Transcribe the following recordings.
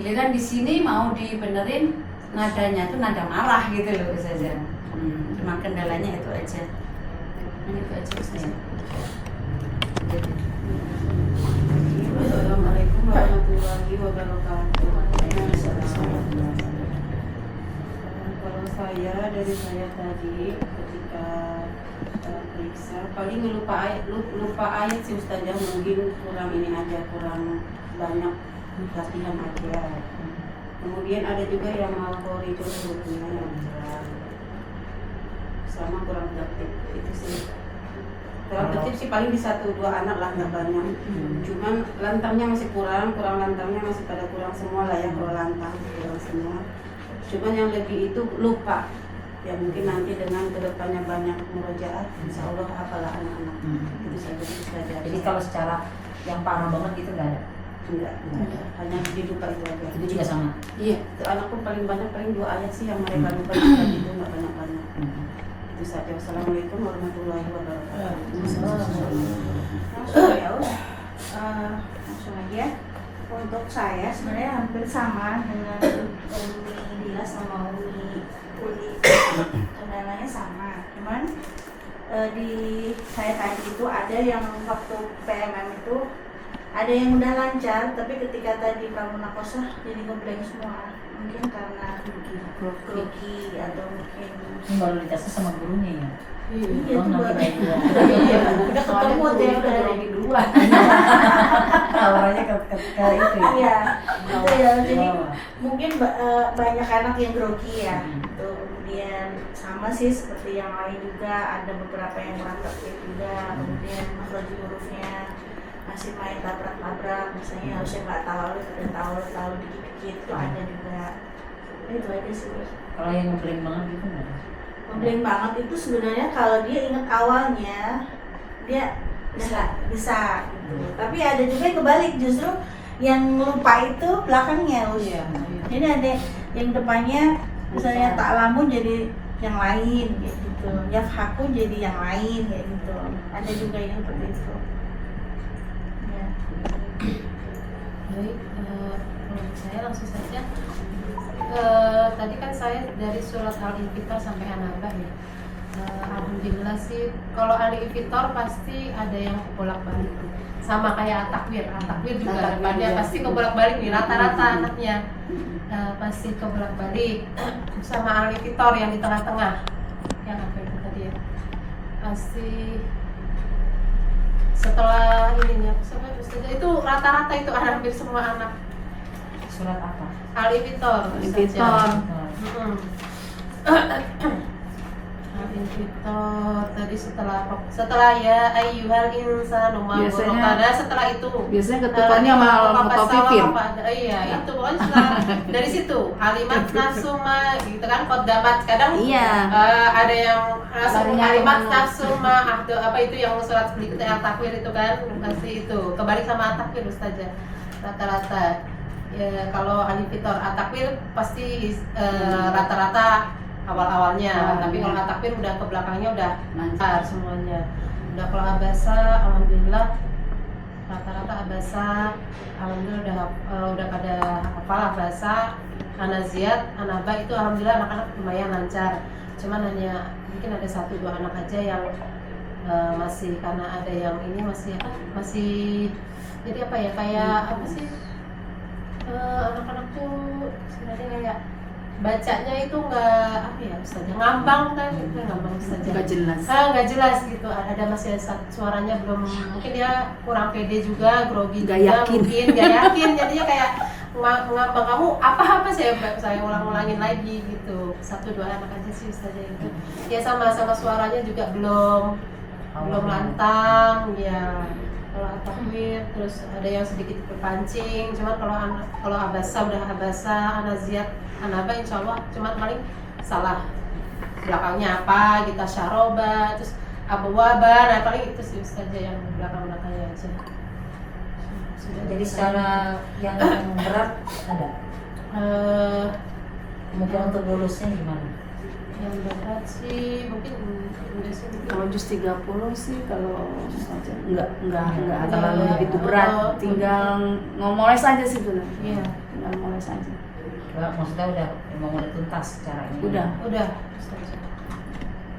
Ya kan di sini mau dibenerin nadanya tuh nada marah gitu loh saja. Cuma kendalanya itu aja. Itu aja Ustaz. Assalamualaikum warahmatullahi wabarakatuh. Kalau dari saya tadi ketika periksa paling lupa ayat sih Ustazah, mungkin kurang ini aja, kurang banyak latihan aja. Kemudian ada juga yang mau koridor hurufnya yang jelas, sama kurang tertib itu sih. Kurang tertib sih paling di 1-2 anak lah, nggak banyak. Cuman lantangnya masih kurang lantangnya masih pada kurang semua lah ya, kalau lantang kurang semua. Cuman yang lebih itu lupa. Ya mungkin nanti dengan kedepannya banyak murojaah, insya Allah apalah anak-anak. Itu saja. Jadi kalau secara yang parah banget gitu nggak ada? Enggak. Hanya dilupa itu aja. Itu juga sama? Iya, itu anak pun paling banyak 2 ayat sih yang mereka lupa juga gitu, nggak banyak-banyak. Itu saja. Wassalamualaikum warahmatullahi wabarakatuh. Langsung aja. Untuk saya sebenarnya hampir sama dengan Umi Dila sama Umi Uli, kendalanya sama. Cuman di saya tadi itu ada yang waktu PMM itu ada yang udah lancar, tapi ketika tadi kamu nakosah jadi ngeblank semua. Mungkin karena grogi atau mungkin Baru ditesnya sama gurunya ya? Iya, Oh, nanti bagi dua. udah ketemu tuh yang udah dari dua. Awalnya ke itu ya? Iya, itu ya. Jadi mungkin banyak anak yang grogi ya. Tuh, kemudian sama sih seperti yang lain juga, ada beberapa yang kurang tertib juga. Kemudian makhraj hurufnya masih main tabrak-tabrak, misalnya harusnya nggak tahu, udah tahu lalu dikit-dikit itu ada juga. Itu aja sih. Kalau yang ngeblank banget gitu nggak ada? Ngeblank banget itu sebenarnya kalau dia ingat awalnya dia bisa gitu. Tapi ada juga yang kebalik, justru yang lupa itu belakangnya. Iya. Jadi ada yang depannya misalnya ta'lamu jadi yang lain kayak gitu, yafhaku jadi yang lain kayak gitu. Ada juga yang seperti itu. Ya. Baik, saya langsung saja. Tadi kan saya dari surat Al-Infitar sampai An-Naba ya. Alhamdulillah sih, kalau Al-Infitar pasti ada yang kebolak-balik. Sama kayak At-Takwir juga depannya pasti kebolak-balik nih, rata-rata anaknya pasti kebolak-balik. Sama Al-Infitar yang di tengah-tengah, yang apa itu tadi ya, pasti setelah ininya itu rata-rata itu hampir semua anak. Surat apa? Al-Infitar. Al-Infitar tadi setelah ya ayyuhal insanu ma ghurraka, setelah itu Biasanya ketukannya malah mutafifin. Iya, itu pokoknya setelah dari situ halimat nasuma gitu kan, qaddamat kadang Iya. ada yang langsung Larinya halimat kemana? nasuma apa itu yang surat berikutnya At-Takwir itu kan pasti itu kebalik sama At-Takwir Ustazah rata-rata. Ya, kalau Al-Infitar At-Takwir pasti rata-rata awal-awalnya, tapi kalau At-Takwir udah ke belakangnya udah lancar semuanya. Udah kalau Abasa, alhamdulillah rata-rata Abasa, alhamdulillah udah pada hafal Abasa, An-Naziat, An-Naba itu alhamdulillah anak-anak lumayan lancar. Cuman hanya mungkin ada 1-2 anak aja yang masih, karena ada yang ini masih jadi apa ya, kayak apa sih, anak-anak tuh sebenarnya kayak bacanya itu nggak apa ya Ustazah, ngambang kan gitu, ngambang Ustazah, Nggak jelas. nggak jelas gitu, ada masih suaranya belum, mungkin dia kurang pede juga, grogi Nggak juga yakin. mungkin nggak yakin, jadinya kayak ngambang, kamu apa saya ulang-ulangin lagi gitu. 1-2 anak aja sih Ustazah itu ya, sama suaranya juga belum lantang ya. Kalau At-Takwir terus ada yang sedikit berpancing, cuman kalau Abasa udah Abasa, An-Naziat, An-Naba insya Allah cuman paling salah belakangnya apa, kita syaroba, terus Abu-Waba, nah paling itu sih Ustazah yang belakang-belakangnya aja. Jadi secara yang berat ada? Kemudian untuk lulusnya gimana? Yang berat sih mungkin Kalau jus 30 sih kalau saja enggak Iya. terlalu begitu berat, tinggal ngomoles aja sih sebenarnya. Iya. Tinggal ngoles awas aja. Maksudnya emang udah tuntas cara ini. Udah. Ustazah.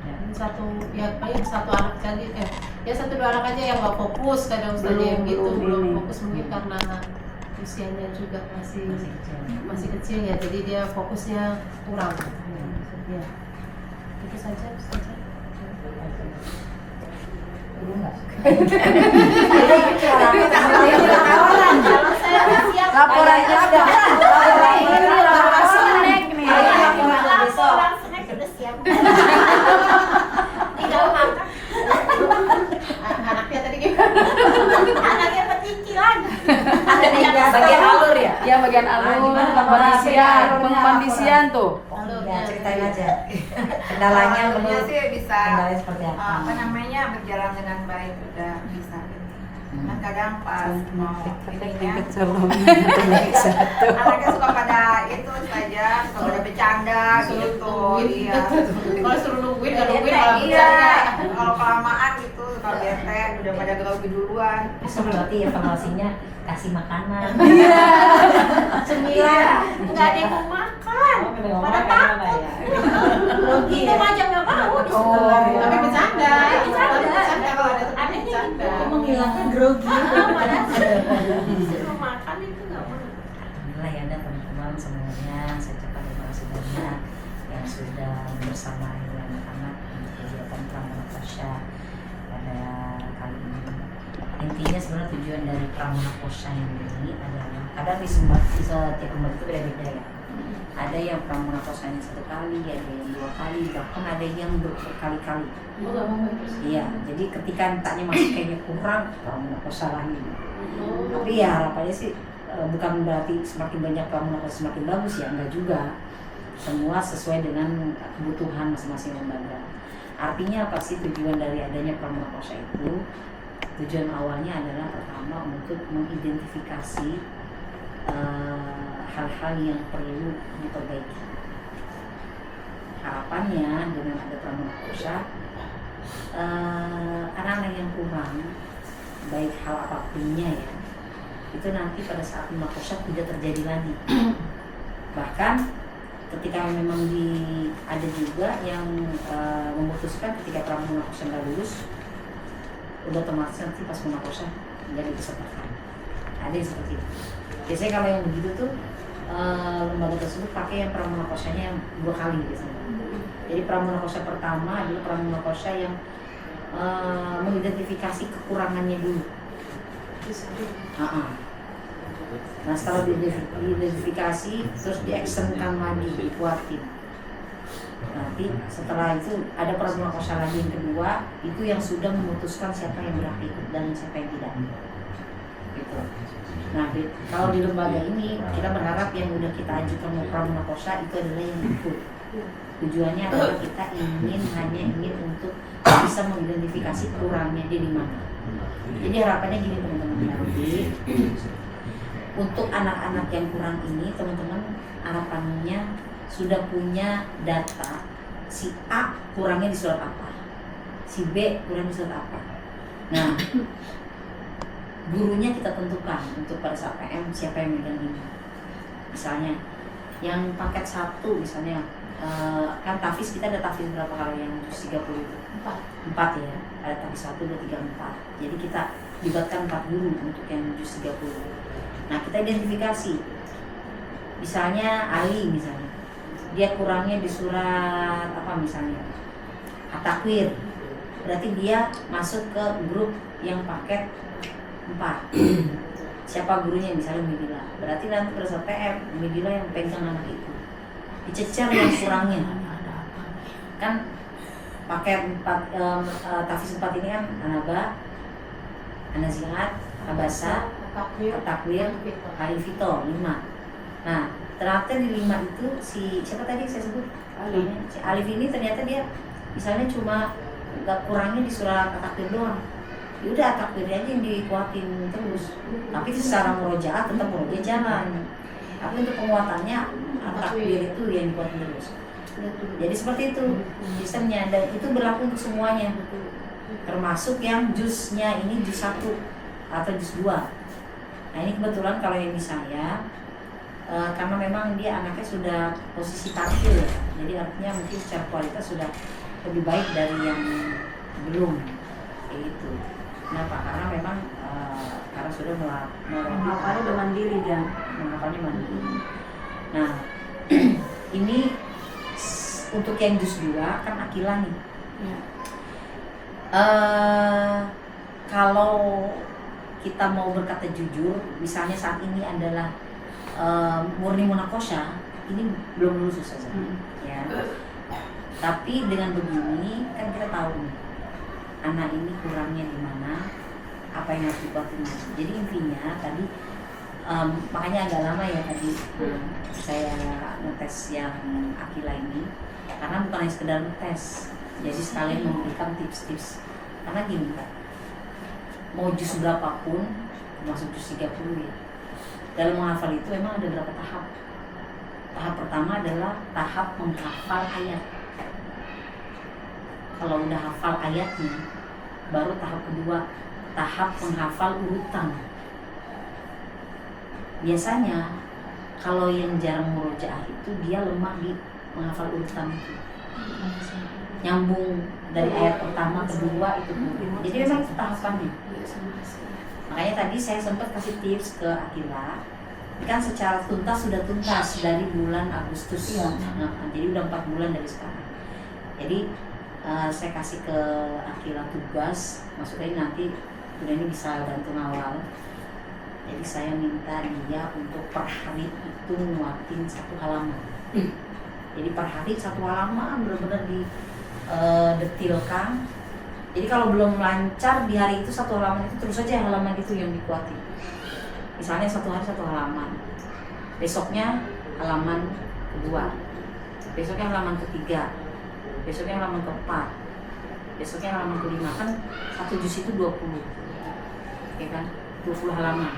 Ya. Satu ya paling satu anak aja ya 1-2 anak aja yang nggak fokus kadang Ustazah yang gitu belum ini. fokus mungkin karena usianya juga masih Masih kecil. kecil ya, jadi dia fokusnya kurang. Ya. Itu saja Ustazah. Dulu nggak? Kalau saya siap Laporannya ada. Laporan snack nih. laporan snack sudah siap. Tinggal makan. Anaknya tadi gimana? Anaknya pecicilan. Bagian alur ya? Ya bagian alur, pengkondisian tuh. Ya, ceritain aja. Kendalanya Alurnya menurut sih bisa kendalanya seperti apa? apa namanya berjalan dengan baik, udah bisa gitu. Kan kadang pas mau ininya anaknya suka pada itu saja, suka pada bercanda gitu. Iya. Kalau suruh nungguin nggak nungguin Bete, malah iya. bercanda. Kalau kelamaan gitu suka bete, udah pada grogi duluan. Itu berarti evaluasinya kasih makanan. Cemilan. Nggak ada yang mau makan. Pada takut. Grogi Minum ya? aja nggak mau. Oh. Tapi bercanda. Bercanda. Kalau ada teman Anehnya bercanda. gitu. Menghilangkan grogi. Padahal disuruh makan itu nggak mau. Alhamdulillah ya ada teman-teman semuanya, saya ucapkan terima kasih banyak yang sudah bersama dengan anak-anak untuk kegiatan Pramana Posya pada kali ini. Intinya sebenarnya tujuan dari Pramana Posya ini adalah kadang di setiap umat itu beda-beda ya. Ada yang Pramana Posyanya 1 kali, ada yang 2 kali, bahkan ada yang berkali-kali. Oh, nggak mau itu. Iya, jadi ketika entahnya masih kayaknya kurang, Pramana Posya lagi. Oh. Tapi ya harapannya sih bukan berarti semakin banyak Pramana Posya semakin bagus ya, enggak juga. Semua sesuai dengan kebutuhan masing-masing lembaga. Artinya apa sih tujuan dari adanya Pramana Posya itu? Tujuan awalnya adalah pertama untuk mengidentifikasi hal-hal yang perlu diperbaiki. Harapannya dengan ada Pramana Posya, anak-anak yang kurang, baik hal apapunnya ya, itu nanti pada saat Pramana Posya tidak terjadi lagi. Bahkan ketika memang ada juga yang memutuskan ketika Pramana Posya nggak lulus, udah otomatis nanti pas Pramana Posya jadi disertakan. Ada yang seperti itu. Biasanya kalau yang begitu tuh lembaga tersebut pakai yang Pramana Posyanya yang 2 kali biasanya. Jadi Pramana Posya pertama adalah Pramana Posya yang mengidentifikasi kekurangannya dulu. Nah setelah diidentifikasi terus diaksenkan lagi, dikuatin. Nanti setelah itu ada Pramana Posya lagi yang kedua, itu yang sudah memutuskan siapa yang berhak ikut dan siapa yang tidak. Gitu. Nah, kalau di lembaga ini kita berharap yang udah kita ajukan mau Pramana Posya itu adalah yang ikut. Tujuannya adalah kita hanya ingin untuk bisa mengidentifikasi kurangnya dia di mana. Jadi harapannya gini teman-teman, nanti untuk anak-anak yang kurang ini teman-teman harapannya sudah punya data si A kurangnya di surat apa, si B kurangnya di surat apa. Nah, gurunya kita tentukan untuk pada saat PM siapa yang megang ini. Misalnya yang paket 1 misalnya kan tafis kita ada tafis berapa kali yang 30 itu? 4 ya. Ada tafis 1, 2, 3, 4. Jadi kita libatkan 4 guru untuk yang juz 30. Nah, kita identifikasi. Misalnya Ali misalnya. Dia kurangnya di surat apa misalnya? At-Takwir. Berarti dia masuk ke grup yang paket 4. Siapa gurunya misalnya Midila. Berarti nanti pada saat PM Midila yang pegang anak itu. Dicecer yang kurangnya. Kan paket 4 tafis 4 ini kan Anaba, Anaziat, Abasa, Takwir, Alifito 5. Nah, ternyata di 5 itu si siapa tadi saya sebut? Alif. Si Alif ini ternyata dia misalnya cuma nggak kurangnya di surat Takwir doang. Ya udah takbir aja yang dikuatin terus. Tapi secara murojaah tetap murojaah jalan. Tapi untuk penguatannya takbir itu yang dikuatin terus. Jadi seperti itu sistemnya dan itu berlaku untuk semuanya. Termasuk yang juznya ini juz 1 atau juz 2. Nah ini kebetulan kalau yang di saya karena memang dia anaknya sudah posisi tartil ya, jadi artinya mungkin secara kualitas sudah lebih baik dari yang belum kayak gitu. Kenapa? Karena memang karena sudah Menghafalnya udah mandiri dia. menghafalnya mandiri. Nah ini untuk yang juz 2 kan Akila nih. Iya. Kalau kita mau berkata jujur, misalnya saat ini adalah murni munakosha, ini belum lulus saja, ya. Tapi dengan begini kan kita tahu nih, anak ini kurangnya di mana, apa yang harus dikuatin. Jadi intinya tadi makanya agak lama ya tadi saya ngetes yang Akila ini, karena bukan hanya sekedar ngetes, jadi sekalian memberikan tips-tips. Karena gini Kak, mau juz berapapun, masuk juz 30 ya, dalam menghafal itu memang ada beberapa tahap. Tahap pertama adalah tahap menghafal ayat. Kalau udah hafal ayatnya, baru tahap kedua, tahap menghafal urutan. Biasanya kalau yang jarang murojaah itu dia lemah di menghafal urutan itu. Nyambung dari ayat pertama kedua itu. Jadi memang itu tahapannya. Makanya tadi saya sempat kasih tips ke Akila, kan secara tuntas sudah tuntas dari bulan Agustus. Iya. Nah, jadi udah 4 bulan dari sekarang. Jadi saya kasih ke Akila tugas, maksudnya nanti udah ini bisa bantu ngawal. Jadi saya minta dia untuk per hari itu nguatin 1 halaman. Jadi per hari 1 halaman benar-benar di detilkan. Jadi kalau belum lancar di hari itu 1 halaman itu terus saja halaman itu yang dikuatin. Misalnya 1 hari 1 halaman, besoknya halaman kedua, besoknya halaman ketiga, besoknya halaman keempat, besoknya halaman kelima. Kan 1 juz itu 20, ya kan, 20 halaman.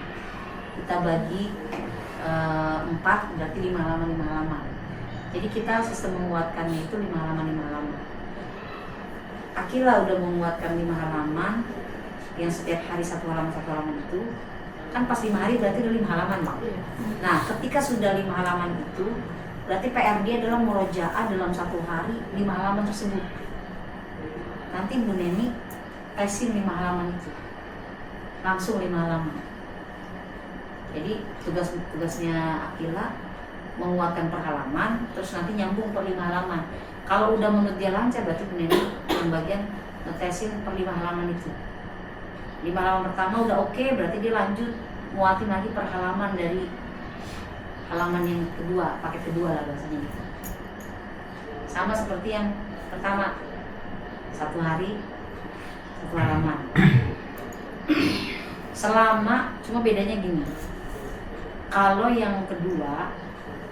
Kita bagi 4 berarti 5 halaman 5 halaman. Jadi kita sistem menguatkannya itu 5 halaman 5 halaman. Akila udah menguatkan 5 halaman, yang setiap hari 1 halaman 1 halaman itu kan pas 5 hari berarti udah 5 halaman Bang. Nah ketika sudah 5 halaman itu berarti PR dia adalah murojaah dalam 1 hari 5 halaman tersebut. Nanti Bu Neni tesin 5 halaman itu langsung 5 halaman. Jadi tugasnya Akila menguatkan per halaman, terus nanti nyambung per 5 halaman. Kalau udah menurut dia lancar berarti Bu Neni yang bagian ngetesin per 5 halaman itu. 5 halaman pertama udah oke, berarti dia lanjut muatin lagi per halaman dari halaman yang kedua, paket kedua lah bahasanya gitu. Sama seperti yang pertama, 1 hari 1 halaman. Selama, cuma bedanya gini, kalau yang kedua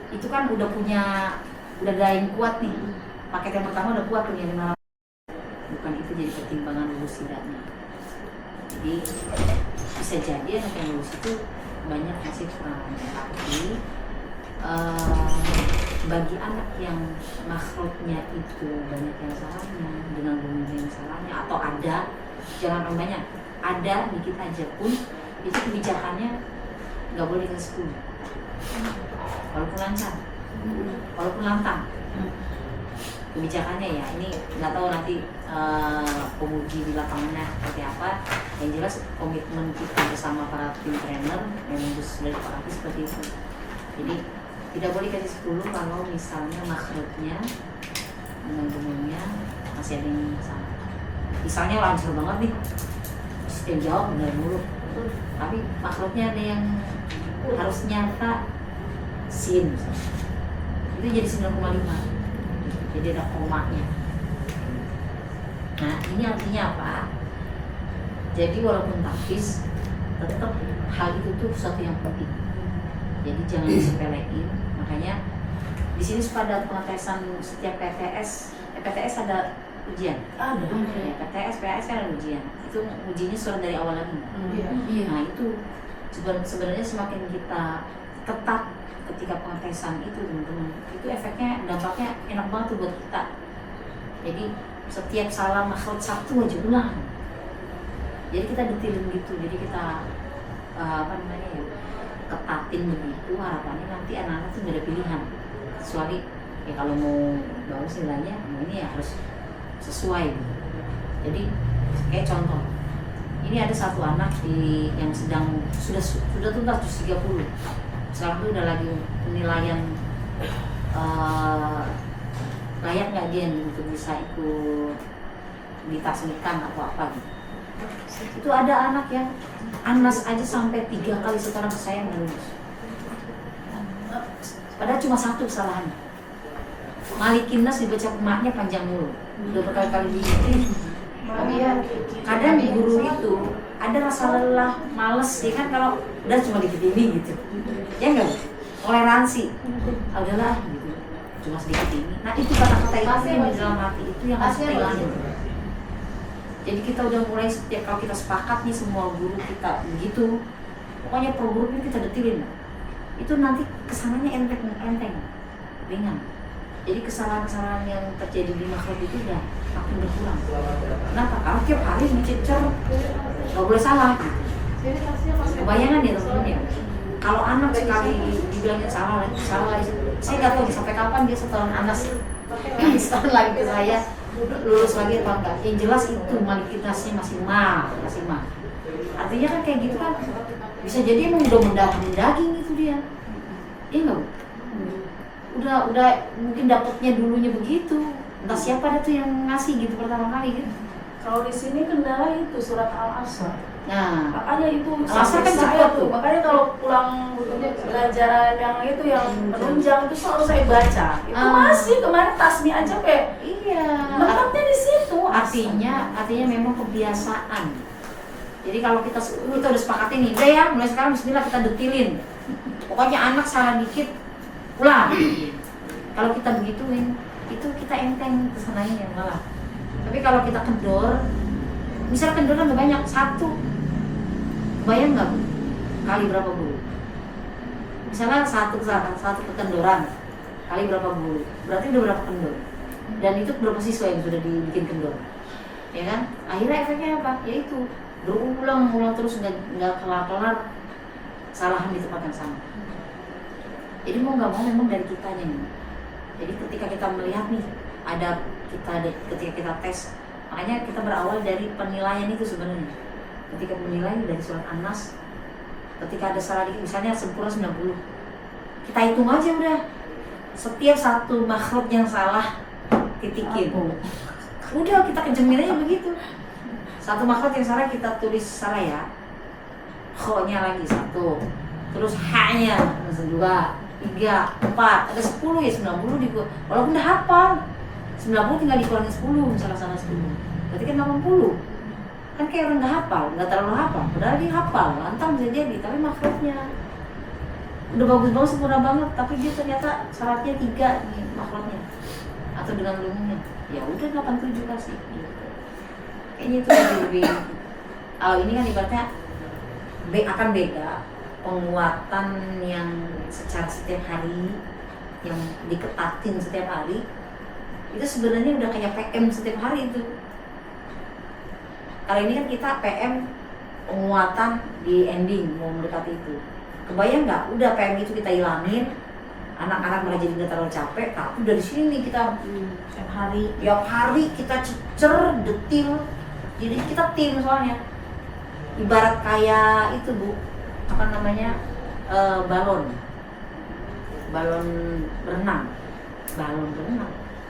itu kan udah ada yang kuat nih, paket yang pertama udah kuat punya 5 halaman. Bukan itu jadi pertimbangan lulus tidaknya. Jadi bisa jadi anak yang lulus itu banyak masih kekurangan. Tapi bagi anak yang makhrajnya itu banyak yang salahnya, dengan bunyi yang salahnya, atau ada, jangan banyak, ada dikit aja pun itu kebijakannya nggak boleh ke 10 walaupun lancar, walaupun lantang. Kebijakannya ya, ini nggak tahu nanti penguji di lapangannya seperti apa. Yang jelas komitmen kita bersama para tim trainer memang sudah disepakati seperti itu. Jadi tidak boleh kasih 10 kalau misalnya makhrajnya dengan umumnya masih ada yang salah. Misalnya lancar banget nih, setiap jawab benar mulu, tapi makhrajnya ada yang harus nyata sin, itu jadi 9,5. Jadi ada komanya. Nah ini artinya apa? Jadi walaupun tahfiz, tetap hal itu tuh sesuatu yang penting. Jadi jangan disepelein. Makanya di sini suka ada pengetesan setiap PTS. PTS ada ujian. Ada. Ya, PTS, PAS kan ada ujian. Itu ujinya surat dari awal lagi. Nah itu sebenarnya semakin kita ketat ketika pengetesan itu teman-teman, itu efeknya, dampaknya enak banget tuh buat kita. Jadi setiap salah makhraj 1 aja ulang. Jadi kita detailin gitu. Jadi kita ketatin begitu, harapannya nanti anak-anak tuh nggak ada pilihan, kecuali ya kalau mau bagus nilainya, ini ya harus sesuai gitu. Jadi kayak contoh, ini ada satu anak yang sudah tuntas 30, sekarang tuh udah lagi penilaian layak nggak dia untuk bisa ikut ditasmikan atau apa gitu. Itu ada anak yang ANAS aja sampai 3 kali sekarang saya nggak lulus. Padahal cuma satu kesalahan. Malikinas dibaca emaknya panjang mulu. Udah berkali-kali diingetin. Kadang guru itu ada rasa lelah, males ya kan kalau udah cuma dikit ini gitu. Ya enggak? Toleransi. Ah, udahlah gitu. Cuma sedikit ini. Nah, itu kata-kata itu yang di dalam hati itu yang harus kita hilangin. Jadi kita udah mulai setiap kalau kita sepakat nih semua guru kita begitu, pokoknya per guru ini kita detilin. Itu nanti kesananya enteng, ringan. Jadi kesalahan-kesalahan yang terjadi di makhluk itu udah makin berkurang. Kenapa? Kalau tiap hari dicecer, nggak boleh salah. Kebayangan ya teman-teman. Kalau anak sekali dibilangin salah lagi, saya nggak tahu sampai kapan dia setelah ANAS setahun lagi ke saya lulus lagi atau enggak. Yang jelas itu malikitasnya masih mah. Artinya kan kayak gitu kan bisa jadi emang udah mendarah daging itu dia. Iya nggak? Udah mungkin dapatnya dulunya begitu. Entah siapa ada tuh yang ngasih gitu pertama kali gitu. Kalau di sini kendala itu surat Al-Asr. Nah, Makanya itu Al-Asr kan saya cepet tuh. Makanya kalau pulang pelajaran yang itu yang penunjang itu selalu saya baca. Itu masih kemarin tasmi aja kayak iya. lengkapnya di situ. Artinya memang kebiasaan. Jadi kalau kita udah sepakatin nih, udah ya mulai sekarang bismillah kita detilin. Pokoknya anak salah dikit pulang. Kalau kita begituin, itu kita enteng kesananya malah. Tapi kalau kita kendor, misal kendor kan udah banyak, satu. Bayang nggak Bu? Kali berapa Bu? Misalnya satu kekendoran, kali berapa Bu? Berarti udah berapa kendor? Dan itu berapa siswa yang sudah dibikin kendor? Ya kan? Akhirnya efeknya apa? Yaitu berulang terus nggak kelar-kelar kesalahan di tempat yang sama. Jadi mau nggak mau memang dari kitanya nih. Jadi ketika kita melihat nih ketika kita tes, makanya kita berawal dari penilaian itu sebenarnya. Ketika menilai dari surat ANAS, ketika ada salah dikit, misalnya sempurna 90, kita hitung aja udah setiap satu makhluk yang salah titikin. Udah kita kejemin aja begitu. Satu makhluk yang salah kita tulis salah ya, kho-nya lagi 1, terus h-nya 2, 3, 4, ada 10 ya 90 walaupun udah hafal 90 tinggal dikurangin 10 misalnya salah 10, berarti kan 80. Kan kayak orang nggak hafal, nggak terlalu hafal, padahal dia hafal, lantang bisa jadi, tapi makhluknya udah bagus sempurna banget, tapi dia ternyata syaratnya 3 nih makhluknya atau dengan lumnya, ya udah 87 kasih gitu. Kayaknya itu lebih kalau ini kan ibaratnya akan beda penguatan yang secara setiap hari yang diketatin setiap hari itu sebenarnya udah kayak PM setiap hari itu. Kalau ini kan kita PM penguatan di ending mau mendekati itu. Kebayang nggak? Udah PM itu kita hilangin, anak-anak malah jadi nggak terlalu capek. Tapi dari sini nih kita tiap hari kita cecer detil. Jadi kita tim soalnya. Ibarat kayak itu Bu, apa namanya balon berenang,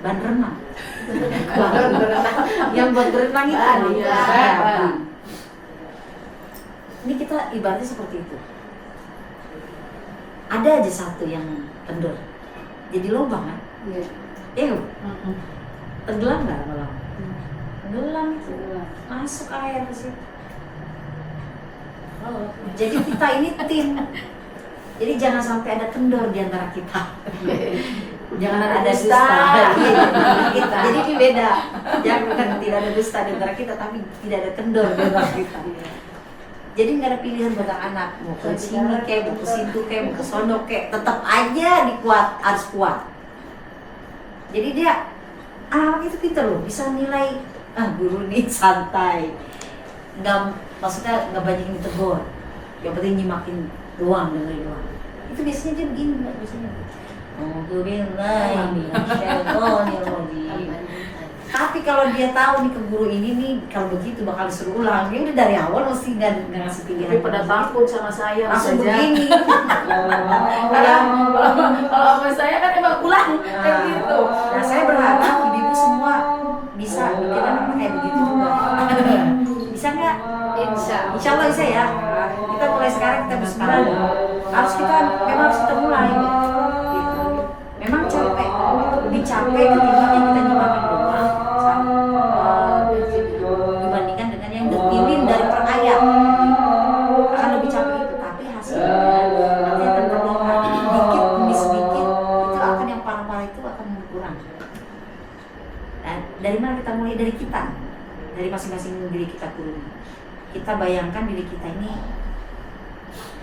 ban renang. Yang buat berenang itu. Ini kita ibaratnya seperti itu. Ada aja satu yang kendor, jadi lubang kan? Iya. Tenggelam nggak lama-lama? Tenggelam itu, masuk air ke situ. Jadi kita ini tim. Jadi jangan sampai ada kendor di antara kita. Jangan ada dusta di antara kita. Jadi ini beda. Jangan tidak ada dusta di antara kita, tapi tidak ada kendor di antara kita. Jadi nggak ada pilihan buat anak, mau ke sini kayak, mau ke situ kayak, mau ke sono kayak, tetap aja harus kuat. Jadi dia anak itu pintar loh, bisa nilai guru nih santai, maksudnya nggak banyak ditegur, yang penting nyimakin doang, dengerin doang. Itu biasanya dia begini Mbak, biasanya. Alhamdulillahirrahmanirrahim. Tapi kalau dia tahu nih ke guru ini nih kalau begitu bakal disuruh ulang, dia udah dari awal mesti nggak ngasih pilihan. Tapi pada takut sama saya langsung saja. begini. Kalau sama saya kan emang ulang kayak gitu. Nah saya berharap ibu-ibu semua bisa bikin anak kayak begitu juga. Bisa nggak? Insya Allah bisa ya. Kita mulai sekarang, kita bismillah. Memang harus kita mulai. Gitu. Memang capek, lebih capek ketimbang yang kita nyimakin doang dibandingkan dengan yang detilin dari per ayat. Akan lebih capek itu, tapi hasilnya nanti akan terlihat dikit demi sedikit. Itu akan yang parah-parah itu akan berkurang. Dan dari mana kita mulai? Dari kita, dari masing-masing diri kita dulu. Kita bayangkan diri kita ini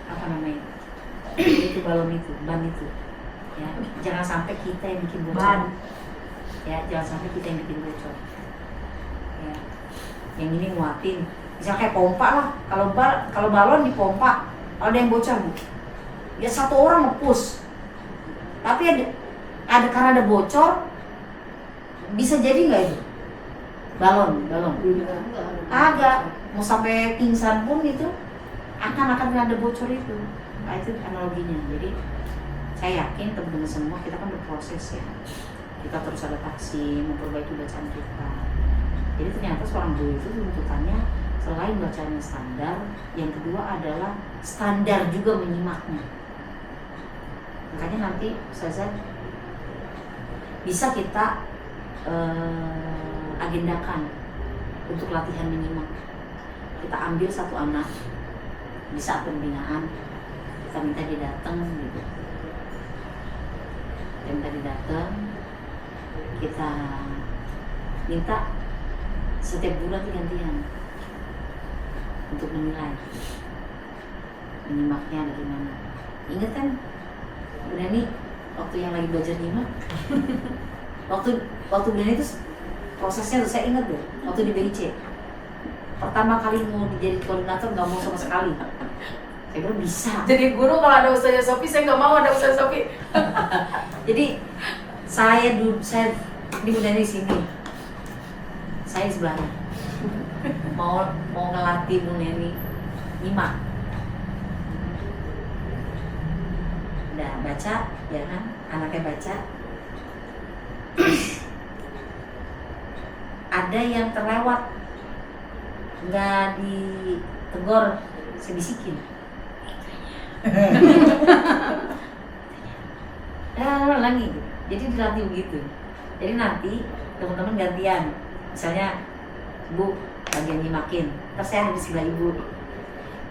apa namanya? Itu balon itu, ban itu. Ya, jangan sampai kita yang bikin bocor. Ya, jangan sampai kita yang bikin bocor. Ya, yang ini nguatin. Misal kayak pompa lah. Kalau balon dipompa, kalau ada yang bocor, ya satu orang nge-push. Tapi ada karena ada bocor, bisa jadi nggak itu? Balon. Agak mau sampai pingsan pun itu akan ada bocor itu. Nah, itu analoginya. Jadi saya yakin teman-teman semua kita kan berproses ya. Kita terus adaptasi, memperbaiki bacaan kita. Jadi ternyata seorang guru itu tuntutannya selain bacanya standar, yang kedua adalah standar juga menyimaknya. Makanya nanti Ustazah bisa kita agendakan untuk latihan menyimak. Kita ambil satu anak di saat pembinaan, kita minta dia datang gitu. Yang tadi datang, kita minta setiap bulan gantian untuk menilai menyimaknya bagaimana. Ingat kan, Bunda Ni waktu yang lagi belajar nyimak, waktu Bunda Ni itu prosesnya tuh saya ingat deh, waktu di BIC pertama kali mau jadi koordinator nggak mau sama sekali. Saya bilang bisa. Jadi guru kalau ada Ustazah Sofi, saya nggak mau ada Ustazah Sofi. Jadi saya di Bunda di sini, saya di sebelahnya mau ngelatih Bunda ini nyimak. Udah baca, ya kan? Anaknya baca. Ada yang terlewat, nggak ditegur, saya bisikin. Lagi, jadi dilatih begitu. Jadi nanti teman-teman gantian, misalnya Bu bagian nyimakin, terus saya ada di sebelah Ibu.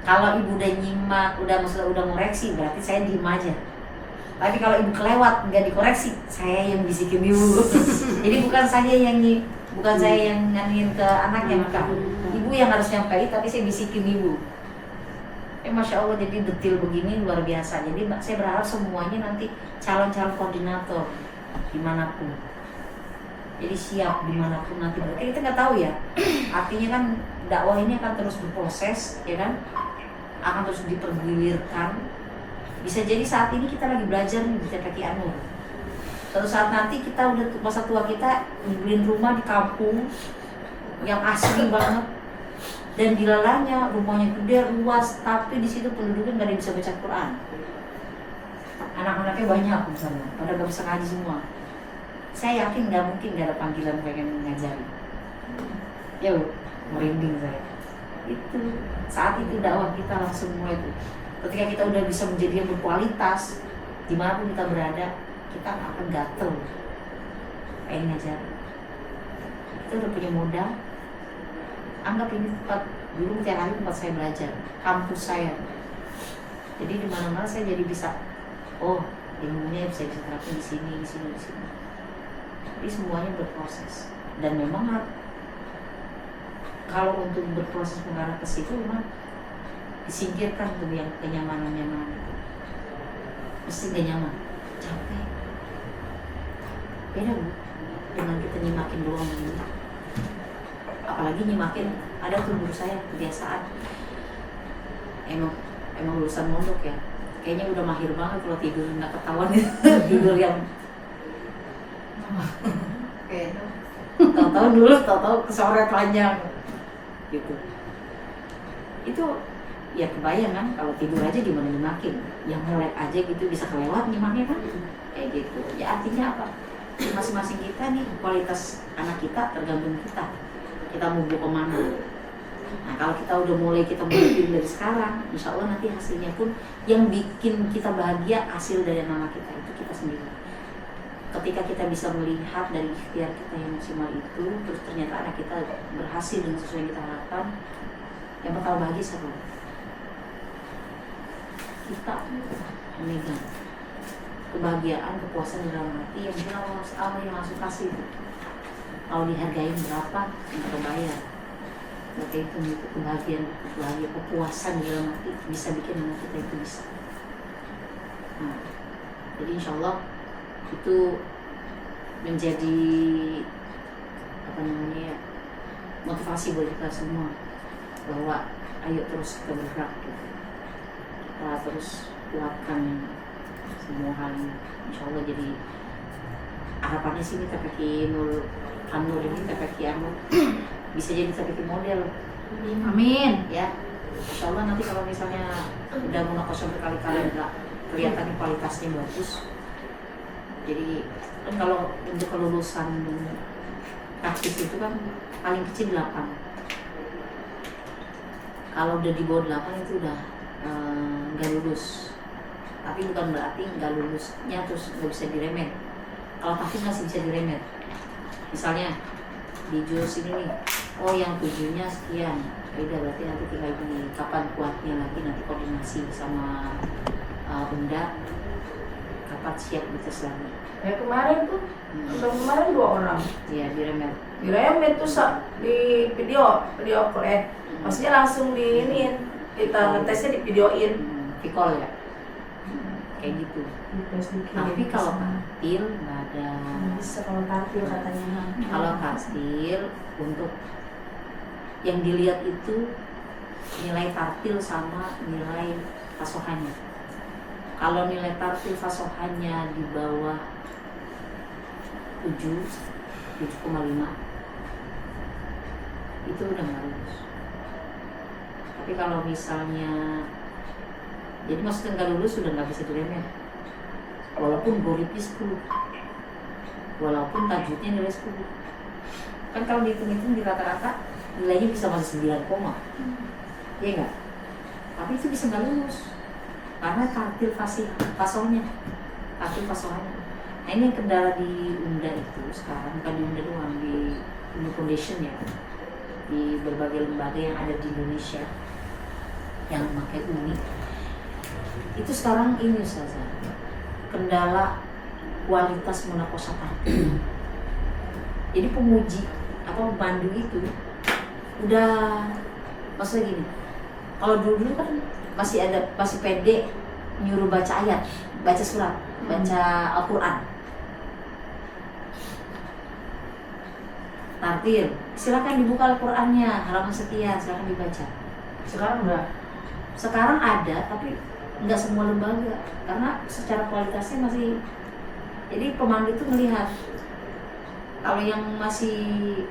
Kalau Ibu udah nyimak, udah ngoreksi, berarti saya diem aja. Tapi kalau Ibu kelewat nggak dikoreksi, saya yang bisikin Ibu. Jadi bukan saya yang nyanyiin ke anaknya, bukan. Ibu yang harus nyampein, tapi saya bisikin Ibu. Masya Allah, jadi detil begini luar biasa. Jadi saya berharap semuanya nanti calon-calon koordinator dimanapun. Jadi siap dimanapun nanti. Berarti kita nggak tahu ya. Artinya kan dakwah ini akan terus berproses, ya kan? Akan terus dipergulirkan. Bisa jadi saat ini kita lagi belajar nih di TPQ Anur. Suatu saat nanti kita udah masa tua kita beliin rumah di kampung yang asli banget. Dan dilalanya rumahnya gede, luas, tapi di situ penduduknya nggak ada yang bisa baca Quran. Anak-anaknya banyak misalnya, pada nggak bisa ngaji semua. Saya yakin nggak mungkin nggak ada panggilan pengen ngajari. Ya, merinding saya. Itu saat itu dakwah kita langsung mulai tuh. Ketika kita udah bisa menjadi yang berkualitas, dimanapun kita berada, kita akan gatel pengen ngajar. Kita udah punya modal. Anggap ini tempat dulu tiap hari tempat saya belajar, kampus saya. Jadi di mana-mana saya jadi bisa, ilmunya bisa terapin di sini. Jadi semuanya berproses. Dan memang kalau untuk berproses mengarah ke situ memang disingkirkan tuh yang kenyamanan itu. Mesti gak nyaman, capek. Beda Bu, dengan kita nyimakin doang begini. Apalagi nyimakin, ada tuh guru saya kebiasaan emang lulusan mondok ya, kayaknya udah mahir banget kalau tidur nggak ketahuan tidur yang Oke. tahu-tahu kesoret panjang gitu. Itu ya kebayang kan kalau tidur aja gimana nyimakin, yang melek aja gitu bisa kelewat nyimaknya kan, kayak gitu. Ya artinya apa? Masing-masing kita nih kualitas anak kita tergantung kita mau bawa kemana. Nah kalau kita udah mulai kita mulai dari sekarang, insya Allah nanti hasilnya pun yang bikin kita bahagia hasil dari anak kita itu kita sendiri. Ketika kita bisa melihat dari ikhtiar kita yang maksimal itu, terus ternyata anak kita berhasil dengan sesuai yang kita harapkan, yang bakal bahagia siapa? Kita memegang kebahagiaan, kepuasan dalam hati yang mungkin Allah yang langsung kasih itu. Kalau dihargain berapa, yang terbayar. Berarti itu kebahagiaan, kepuasan dalam hati bisa bikin anak kita itu bisa. Nah, jadi insya Allah itu menjadi motivasi buat kita semua bahwa ayo terus kita bergerak gitu. Kita terus kuatkan semua hal ini, insya Allah. Jadi harapannya sih ini TPQ Anur ini TPQ Anur bisa jadi TPQ model. Amin ya. Insya Allah nanti kalau misalnya udah munakosah berkali-kali nggak kelihatan kualitasnya bagus. Jadi kan kalau untuk kelulusan praktis itu kan paling kecil 8. Kalau udah di bawah 8 itu udah nggak lulus. Tapi bukan berarti nggak lulusnya terus nggak bisa diremet. Kalau praktis masih bisa diremet. Misalnya di jurus ini nih, oh yang 7-nya sekian, beda berarti nanti tinggal di kapan kuatnya lagi, nanti koordinasi sama Unda kapan siap dites lagi. Ya kemarin tuh, kemarin 2 orang. Iya diremet. Diremet tuh di video call maksudnya langsung diinin, kita ngetesnya di videoin. Pikol ya. Kayak gitu. Tapi kalau kartil nggak ada. Bisa kalau kartil katanya. Kalau kartil untuk yang dilihat itu nilai tartil sama nilai fasohannya. Kalau nilai tartil fasohannya di bawah 7,5 itu udah nggak lulus. Tapi kalau misalnya jadi maksudnya nggak lulus sudah nggak bisa diremet, walaupun goripnya 10, walaupun tajwidnya nilai 10. Kan kalau dihitung-hitung di rata-rata nilainya bisa masih 9, iya nggak? Tapi itu bisa nggak lulus karena tartil fasohnya, tartil fasohannya. Nah ini yang kendala di Unda itu sekarang, bukan di Unda doang, di Unda Foundation ya, di berbagai lembaga yang ada di Indonesia yang memakai UNI itu sekarang ini Ustazah, kendala kualitas munakosah tartil. Jadi penguji atau pemandu itu udah, maksudnya gini, kalau dulu kan masih pede nyuruh baca ayat, baca surat, baca Al-Quran. Tartil, silakan dibuka Al-Qurannya, halaman sekian, silakan dibaca. Sekarang enggak. Sekarang ada, tapi nggak semua lembaga, karena secara kualitasnya masih. Jadi pemandu itu melihat kalau yang masih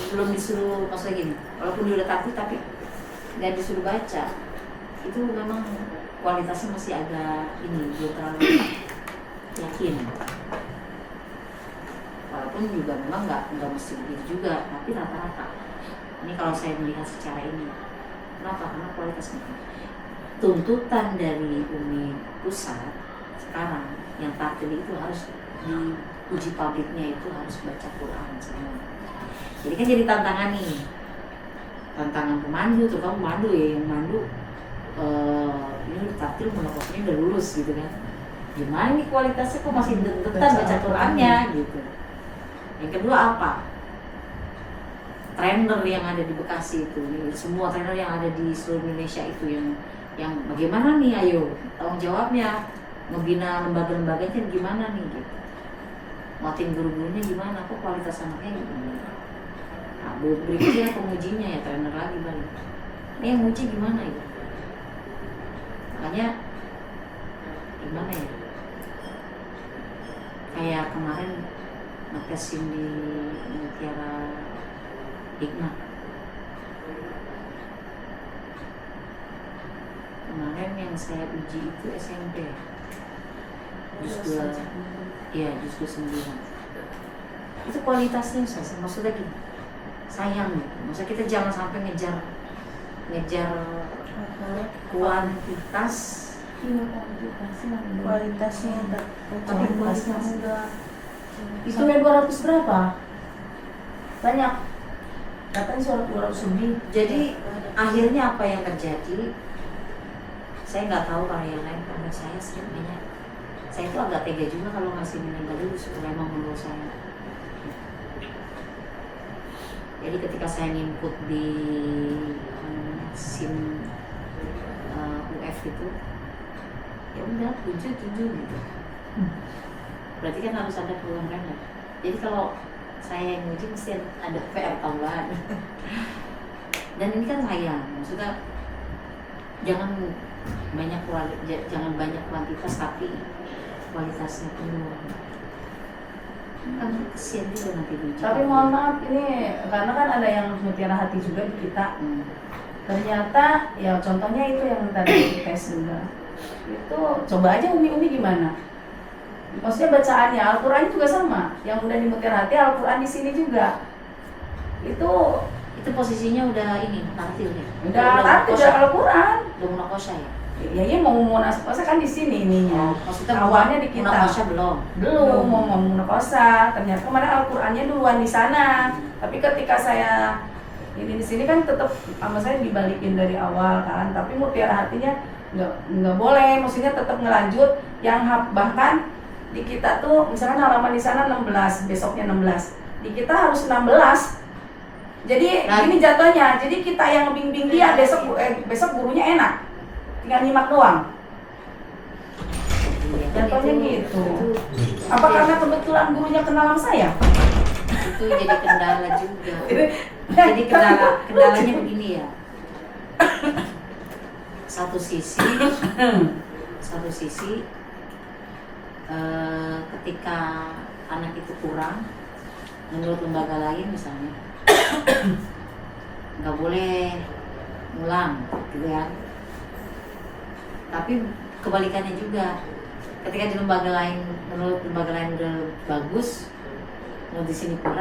belum disuruh, maksudnya gini, walaupun dia udah tartil tapi nggak disuruh baca, itu memang kualitasnya masih agak ini, belum terlalu yakin. Walaupun juga memang nggak mesti begitu juga, tapi rata-rata. Ini kalau saya melihat secara ini, kenapa? Karena kualitasnya. Tuntutan dari UMI pusat sekarang yang tartil itu harus di uji publiknya itu harus baca Quran semua. Jadi kan jadi tantangan nih, tantangan pemandu, terutama pemandu ya, yang mandu ini tartil munakosahnya udah lulus gitu kan. Gimana nih kualitasnya kok masih deg-degan baca Qurannya gitu. Yang kedua apa? Trainer yang ada di Bekasi itu, semua trainer yang ada di seluruh Indonesia itu yang bagaimana nih, ayo tanggung jawabnya, membina lembaga-lembaganya gimana nih gitu. Muatin guru-gurunya gimana, kok kualitas anaknya gimana. Nah, berikutnya pengujinya ya trainer lagi balik. Ini yang uji gimana ya? Makanya gimana ya, kayak kemarin ngetesin di Mutiara Hikmah. Kemarin yang saya uji itu SMP, juz 2, iya juz 9. Itu kualitasnya Ustaz, maksudnya gini, sayang gitu. Maksudnya kita jangan sampai ngejar kuantitas, Kualitasnya tapi kualitasnya enggak. Itu sampai 200 berapa? Banyak. Katanya suara 200 lebih. jadi akhirnya apa yang terjadi? Saya nggak tahu kalau yang lain, karena saya sering banyak. Saya itu agak tega juga kalau ngasih meninggal dulu supaya emang menurut saya. Jadi ketika saya input di SIM UF itu, ya udah 7 gitu. Berarti kan harus ada peluang random. Jadi kalau saya yang uji mesti ada PR tambahan. Dan ini kan sayang, maksudnya jangan banyak kuantitas tapi kualitasnya penuh. Kan kesian juga nanti diuji. Tapi mohon maaf ini karena kan ada yang mutiara hati juga di kita. Ternyata ya contohnya itu yang tadi tes juga. Itu coba aja Umi gimana? Maksudnya bacaannya Al-Qur'an juga sama. Yang udah di mutiara hati Al-Qur'an di sini juga. Itu posisinya udah ini tartil ya. udah arti udah Al-Qur'an. Udah munakosha ya. Ya mau munakosha kan di sini ininya. Maksudnya Awalnya di kita. munakosha belum. Belum mau munakosha. Ternyata kemarin Al-Qur'annya duluan di sana. Tapi ketika saya ini di sini kan tetap sama saya dibalikin dari awal kan. Tapi mutiara hatinya nggak boleh. Maksudnya tetap ngelanjut. Yang bahkan di kita tuh misalkan halaman di sana 16, besoknya 16. Di kita harus 16. Jadi ini jatuhnya. Jadi kita yang bimbing dia besok gurunya enak. Tinggal nyimak doang. Jatuhnya gitu. Apa karena kebetulan gurunya kenal sama saya? Itu jadi kendala juga. Jadi kendalanya begini ya. Satu sisi ketika anak itu kurang menurut lembaga lain misalnya nggak boleh ngulang gitu ya. Tapi kebalikannya juga, ketika di lembaga lain menurut lembaga lain udah bagus, menurut di sini kurang,